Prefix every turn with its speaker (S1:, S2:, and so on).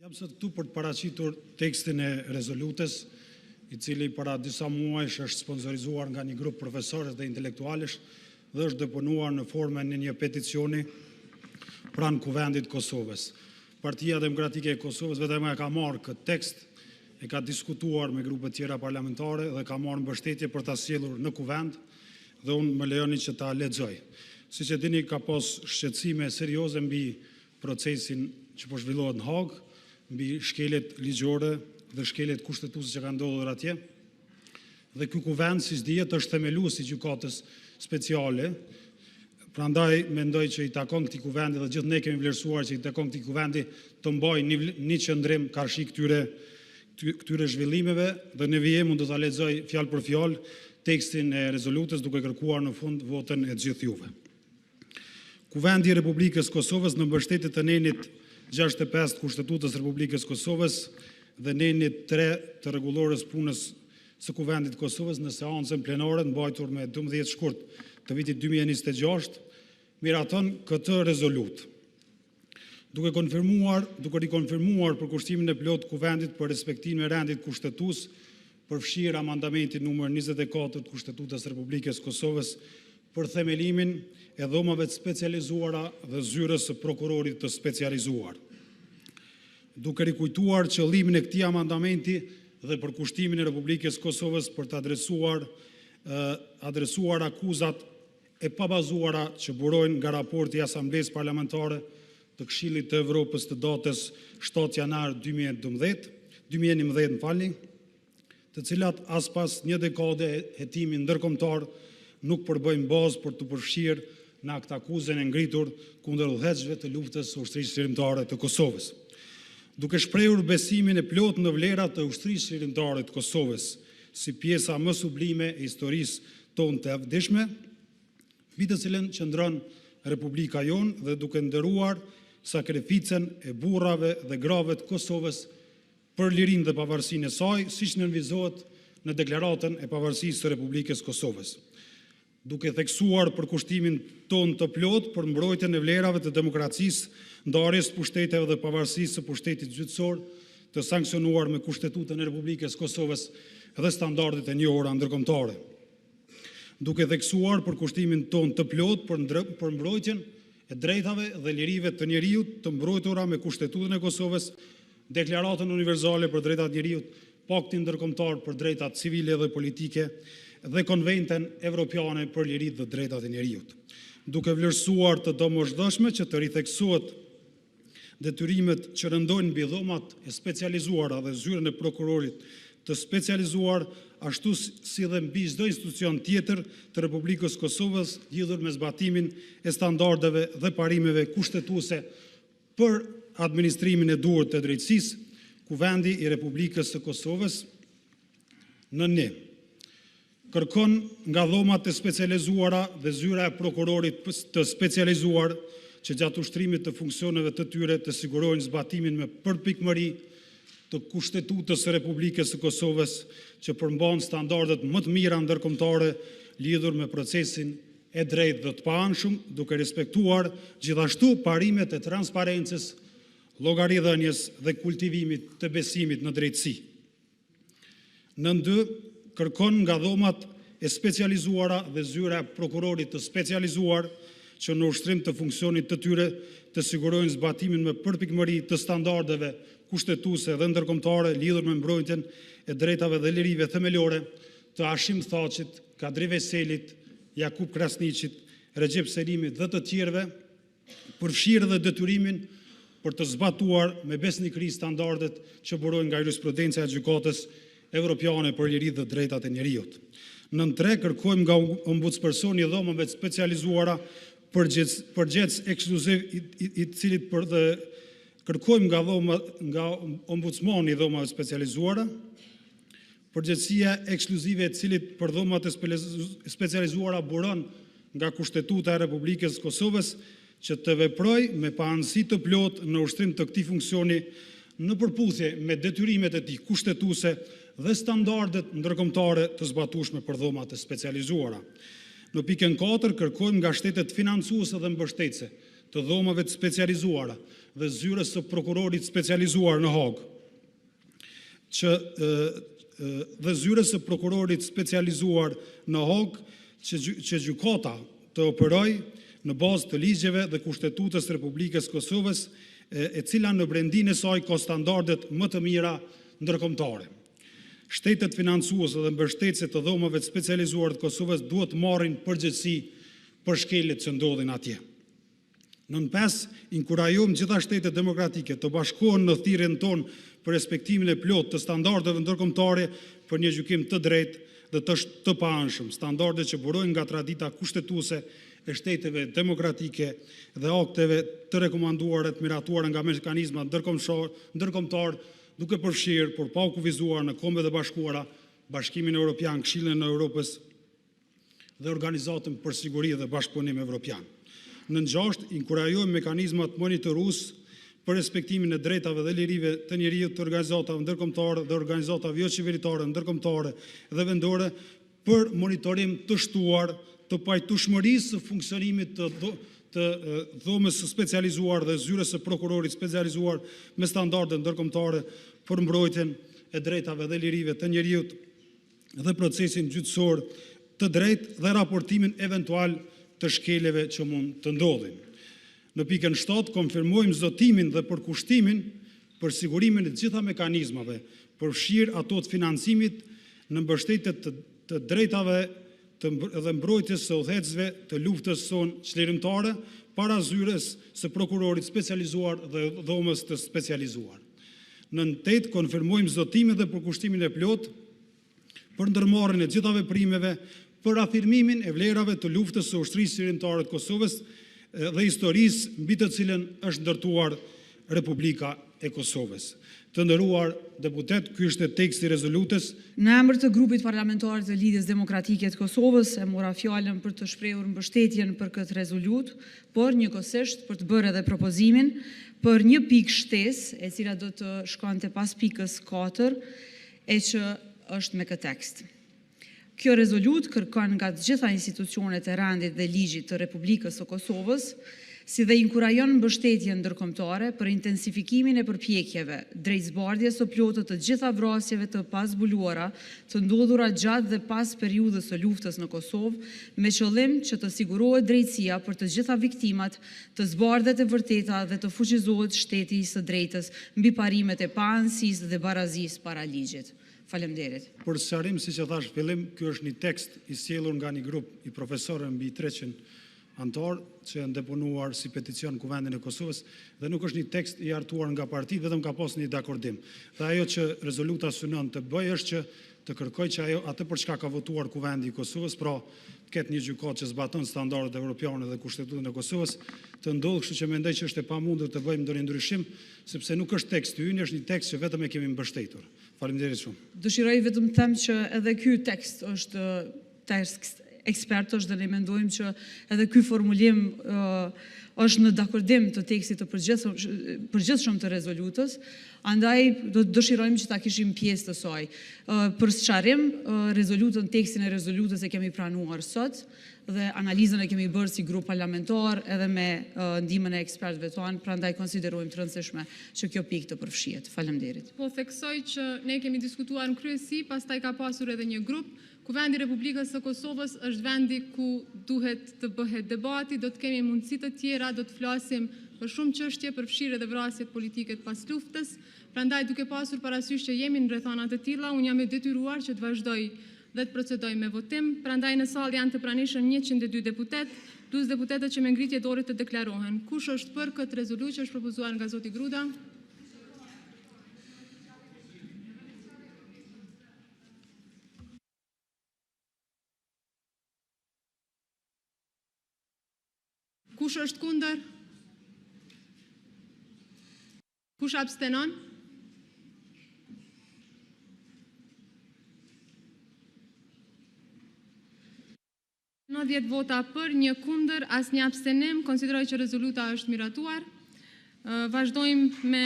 S1: Jam sot këtu për të paraqitur tekstin e rezolutës, i cili para disa muajsh është sponsorizuar nga një grup profesorësh dhe intelektualësh dhe është deponuar në formën e një peticioni pranë Kuvendit Kosovës. Partia Demokratike e Kosovës vetëm e ka marrë këtë tekst, e ka diskutuar me grupe tjera parlamentare dhe ka marrë mbështetje për ta sjellur në Kuvend dhe unë më lejoni që ta lexoj. Siç e dini, ka pas shqetësime serioze mbi procesin që po zhvillohet në Hag, mbi shkeljet ligjore dhe shkeljet kushtetuese që kanë ndodhur atje. Dhe ky kuvend, siç dihet, është themeluesi i gjykatës speciale. Prandaj mendoj që i takon këtij kuvendi dhe gjithë ne kemi vlerësuar që i takon këtij kuvendi të mbajë një qëndrim karshi këtyre zhvillimeve dhe në vijim unë do ta lexoj fjalë për fjalë tekstin e rezolutës duke kërkuar në fund votën e gjithë juve. Kuvendi i Republikës Kosovës në mbështetje të nenit 65 Kushtetutës Republikës Kosovës dhe nenit 3 të rregullorës punës së Kuvendit Kosovës në seancën plenare mbajtur me 12 shkurt të vitit 2026, miraton këtë rezolut. Duke rikonfirmuar përkushtimin e plot Kuvendit për respektimin e rendit kushtetues, përfshirë amandamentin numër 24 të Kushtetutës Republikës Kosovës për themelimin e dhomave të specializuara dhe zyrës së prokurorit të specializuar. Duke rikujtuar qëllimin e këtij amandamenti dhe përkushtimin e Republikës Kosovës për të adresuar akuzat e pabazuara që burojnë nga raporti i Asamblesë Parlamentare të Këshillit të Evropës të datës 7 janar 2011, të cilat as pas një dekade hetimi ndërkombëtar nuk përbëjnë bazë për të përfshirë në akëtë akuzën e ngritur kundër udhëheqësve të luftës së ushtrisë qlirimtare të Kosovës. Duke shprehur besimin e plot në vlerat të ushtrisë qlirimtare të Kosovës si pjesa më sublime e historisë tonë të vdeshme, mbi të cilën qëndron Republika jonë dhe duke nderuar sakrificën e burrave dhe grave të Kosovës për lirinë dhe pavarësinë e saj, siç nënvizohet në deklaratën e pavarësisë së Republikës Kosovës. Duke theksuar përkushtimin ton të plot për mbrojtjen e vlerave të demokracisë, ndarjes së pushteteve dhe pavarësisë së pushtetit gjyqësor, të sankcionuar me Kushtetutën e Republikës Kosovës dhe standardet e njohura ndërkombëtare. Duke theksuar përkushtimin ton të plot për mbrojtjen e drejtave dhe lirive të njeriut të mbrojtura me Kushtetutën e Kosovës, Deklaratën Universale për Drejtat e Njeriut, Paktin Ndërkombëtar për Drejtat Civile dhe Politike dhe Konventen Evropiane për Liritë dhe Drejtat e Njeriut. Duke vlerësuar të domosdoshme që të ritheksohet detyrimet që rëndojnë mbi dhomat e specializuara dhe zyrën e prokurorit të specializuar, ashtu si dhe mbi çdo institucion tjetër të Republikës Kosovës lidhur me zbatimin e standardeve dhe parimeve kushtetuese për administrimin e duhur të drejtësisë, Kuvendi i Republikës së Kosovës në kërkon nga dhomat e specializuara dhe zyra e prokurorit të specializuar që gjatë ushtrimit të funksioneve të tyre të sigurojnë zbatimin me përpikmëri të Kushtetutës së Republikës së Kosovës që përmban standardet më të mira ndërkombëtare lidhur me procesin e drejtë dhe të paanshëm, duke respektuar gjithashtu parimet e transparencës, llogaridhënies dhe kultivimit të besimit në drejtësi. Kërkon nga dhomat e specializuara dhe zyra e prokurorit të specializuar që në ushtrim të funksionit të tyre të sigurojnë zbatimin me përpikmëri të standardeve kushtetuese dhe ndërkombëtare lidhur me mbrojtjen e drejtave dhe lirive themelore të Hashim Thaqit, Kadri Veselit, Jakub Krasniqit, Recep Selimit dhe të tjerëve, përfshirë dhe detyrimin për të zbatuar me besnikëri standardet që burojnë nga jurisprudenca e gjykatës Evropiane për liritë dhe drejtat e njeriut. Në 3 kërkojmë nga ombudspersoni i dhomave të specializuara përgjegjës ekskluziv i cilit kërkojmë nga ombudsmani i dhomave specializuara përgjegjësia ekskluzive e cilit për dhomat e specializuara buron nga Kushtetuta e Republikës Kosovës që të veproj me paanësi të plot në ushtrim të këtij funksioni në përputhje me detyrimet e tij kushtetuese dhe standardet ndërkombëtare të zbatueshme për dhomat e specializuara. Në pikën 4 kërkojmë nga shtetet financuese dhe mbështetëse të dhomave të specializuara dhe zyrës së prokurorit specializuar në Hagë, që gjykata të operoj në bazë të ligjeve dhe Kushtetutës Republikës Kosovës, e cila në brendin e saj ka standardet më të mira ndërkombëtare. Shtetet financuese dhe mbështetëse të dhomave të specializuar të Kosovës duhet marrin përgjegjësi për shkeljet që ndodhin atje. Nën 5, inkurajojmë gjitha shtetet demokratike të bashkohen në thirrjen tonë për respektimin e plotë të standardeve ndërkombëtare për një gjykim të drejtë dhe të paanshëm, standarde që burojnë nga tradita kushtetuese e shteteve demokratike dhe akteve të rekomanduara të miratuara nga mekanizmat ndërkombëtar, duke përfshirë, por pa u kufizuar në Kombet e Bashkuara, Bashkimin Evropian, Këshillin e Europës dhe Organizatën për Siguri dhe Bashkëpunim Evropian. Në 6, inkurajojmë mekanizmat monitorues për respektimin e drejtave dhe lirive të njerëzit të organizatave ndërkombëtare dhe organizatave jo qeveritare ndërkombëtare dhe vendore për monitorim të shtuar të pajtueshmërisë së funksionimit të dhomës së specializuar dhe zyrës së prokurorit specializuar me standarde ndërkombëtare për mbrojtjen e drejtave dhe lirive të njerëzit dhe procesin gjyqësor të drejtë dhe raportimin eventual të shkeljeve që mund të ndodhin. Në pikën 7, konfirmojmë zotimin dhe përkushtimin për sigurimin e gjitha mekanizmave, përfshirë ato të financimit në mbështetje të drejtave dhe mbrojtjes së udhëheqësve të luftës sonë çlirimtare para zyrës së prokurorit specializuar dhe dhomës të specializuar. Në 8, konfirmojmë zotimin dhe përkushtimin e plotë për ndërmarrjen e gjitha veprimeve për afirmimin e vlerave të luftës së ushtrisë çlirimtare të Kosovës dhe historisë mbi të cilën është ndërtuar Republika e Kosovës. Të nderuar deputet, ky është teksti i rezolutës.
S2: Në emër të grupit parlamentar të Lidhjes Demokratike të Kosovës, e mora fjalën për të shprehur mbështetjen për këtë rezolutë, por njëkohësisht për të bërë edhe propozimin për një pikë shtesë, e cila do të shkonte pas pikës 4, e që është me këtë tekst. Kjo rezolutë kërkon nga të gjitha institucionet e rendit dhe ligjit të Republikës së Kosovës, si dhe inkurajon mbështetjen ndërkombëtare për intensifikimin e përpjekjeve drejt zbardhjes së plotë të gjitha vrasjeve të pazbuluara të ndodhura gjatë dhe pas periudhës së luftës në Kosovë, me qëllim që të sigurohet drejtësia për të gjitha viktimat, të zbardhet e vërteta dhe të fuqizohet shteti i së drejtës mbi parimet e paanësisë dhe barazisë para ligjit. Faleminderit.
S1: Për sqarim, siç e thash fillim, ky është një tekst i sjellur nga një grup i profesorëve mbi 300 antar që janë deponuar si peticion Kuvendin e Kosovës dhe nuk është një tekst i hartuar nga partitë, vetëm ka pas një dakordim. Dhe ajo që rezoluta synon të bëjë është që të kërkoj që atë për çka ka votuar Kuvendi i Kosovës, pra të ketë një gjykatë që zbaton standardet evropiane dhe Kushtetutën e Kosovës, të ndodhë, kështu që mendoj që është e pamundur të bëjmë ndonjë ndryshim, sepse nuk është teksti ynë, është një tekst që vetëm e kemi mbështetur. Faleminderit shumë.
S2: Dëshiroj vetëm të them që edhe ky tekst është tekst ekspertësh dhe ne mendojmë që edhe ky formulim është në dakordim të tekstit të përgjithshëm të rezolutës, andaj do të dëshirojmë që ta kishim pjesë të saj. Për sqarim, tekstin e rezolutës e kemi pranuar sot dhe analizën e kemi bërë si grup parlamentar edhe me ndihmën e ekspertëve tonë, prandaj konsiderojmë të rëndësishme që kjo pikë të përfshihet. Faleminderit.
S3: Po theksoj që ne kemi diskutuar në kryesi, pastaj ka pasur edhe një grup. Kuvendi i Republikës së Kosovës është vendi ku duhet të bëhet debati, do të kemi mundësi të tjera, do të flasim për shumë çështje, përfshirë edhe vrasjet politike pas luftës. Prandaj duke pasur parasysh që jemi në rrethana të tilla, unë jam e detyruar që të vazhdoj dhe të procedoj me votim. Prandaj në sallë janë të pranishëm 102 deputet, plus deputetët që me ngritje dorë të deklarohen. Kush është për këtë rezolutë që është propozuar nga zoti Gruda? Kush është kundër? Kush abstenon? Në 10 vota për, 1 kundër, asnjë abstenim, konsideroj që rezoluta është miratuar. Vazhdojmë me